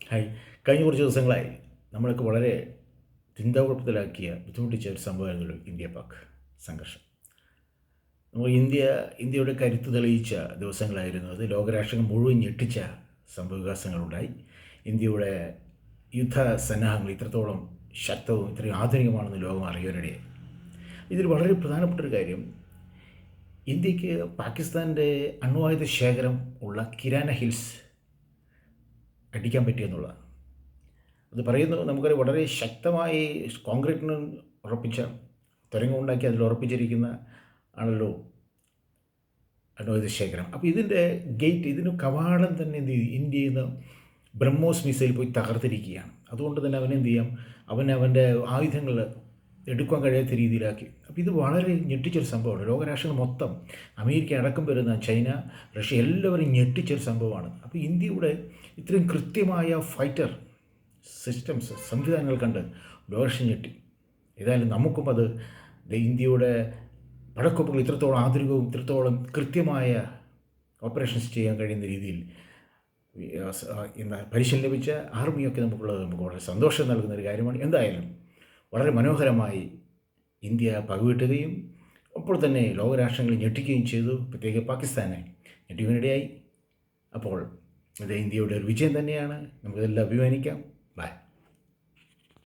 Hi. കഴിഞ്ഞ കുറച്ച് ദിവസങ്ങളായി നമ്മളൊക്കെ വളരെ ചിന്താകുഴപ്പത്തിലാക്കിയ ബുദ്ധിമുട്ടിച്ച ഒരു സംഭവമായിരുന്നല്ലോ ഇന്ത്യ പാക് സംഘർഷം. നമ്മൾ ഇന്ത്യയുടെ കരുത്ത് തെളിയിച്ച ദിവസങ്ങളായിരുന്നു അത്. ലോകരാഷ്ട്രങ്ങൾ മുഴുവൻ ഞെട്ടിച്ച സംഭവവികാസങ്ങളുണ്ടായി. ഇന്ത്യയുടെ യുദ്ധ സന്നാഹങ്ങൾ ഇത്രത്തോളം ശക്തവും ഇത്രയും ആധുനികമാണെന്ന് ലോകം അറിയാനിടയായി. ഇതിൽ വളരെ പ്രധാനപ്പെട്ട ഒരു കാര്യം, ഇന്ത്യക്ക് പാകിസ്ഥാൻ്റെ അണ്വായുധ ശേഖരം ഉള്ള കിരാന ഹിൽസ് അടിക്കാൻ പറ്റിയെന്നുള്ളതാണ്. അത് പറയുന്നത് നമുക്കറിയാം, വളരെ ശക്തമായി കോൺക്രീറ്റിന് ഉറപ്പിച്ച തുരങ്കമുണ്ടാക്കി അതിൽ ഉറപ്പിച്ചിരിക്കുന്ന ആണല്ലോ അണ്വായുധ ശേഖരം. അപ്പോൾ ഇതിൻ്റെ ഗേറ്റ്, ഇതിന് കവാടം തന്നെ എന്ത് ചെയ്യും, ഇന്ത്യയിൽ നിന്ന് ബ്രഹ്മോസ് മിസൈൽ പോയി തകർത്തിരിക്കുകയാണ്. അതുകൊണ്ട് തന്നെ അവനെന്ത് ചെയ്യാം, അവൻ്റെ ആയുധങ്ങൾ എടുക്കാൻ കഴിയാത്ത രീതിയിലാക്കി. അപ്പോൾ ഇത് വളരെ ഞെട്ടിച്ചൊരു സംഭവമാണ്. ലോകരാഷ്ട്രങ്ങൾ മൊത്തം, അമേരിക്ക അടക്കം വരുന്ന ചൈന, റഷ്യ എല്ലാവരും ഞെട്ടിച്ചൊരു സംഭവമാണ്. അപ്പോൾ ഇന്ത്യയുടെ ഇത്രയും കൃത്യമായ ഫൈറ്റർ സിസ്റ്റംസ്, സംവിധാനങ്ങൾ കണ്ട് ലോകരാഷ്ട്രം ഞെട്ടി. ഏതായാലും നമുക്കും അത് ഇന്ത്യയുടെ പടക്കൊപ്പുകൾ ഇത്രത്തോളം ആധുനികവും ഇത്രത്തോളം കൃത്യമായ ഓപ്പറേഷൻസ് ചെയ്യാൻ കഴിയുന്ന രീതിയിൽ പരിശീലനം ലഭിച്ച ആർമിയൊക്കെ നമുക്ക് വളരെ സന്തോഷം നൽകുന്ന ഒരു കാര്യമാണ്. എന്തായാലും വളരെ മനോഹരമായി ഇന്ത്യ പകുവിട്ടുകയും അപ്പോൾ തന്നെ ലോകരാഷ്ട്രങ്ങളെ ഞെട്ടിക്കുകയും ചെയ്തു, പ്രത്യേക പാകിസ്ഥാനെ ഞെട്ടിക്കാനിടയായി. അപ്പോൾ ഇത് ഇന്ത്യയുടെ ഒരു വിജയം തന്നെയാണ്, നമുക്കിതെല്ലാം അഭിമാനിക്കാം.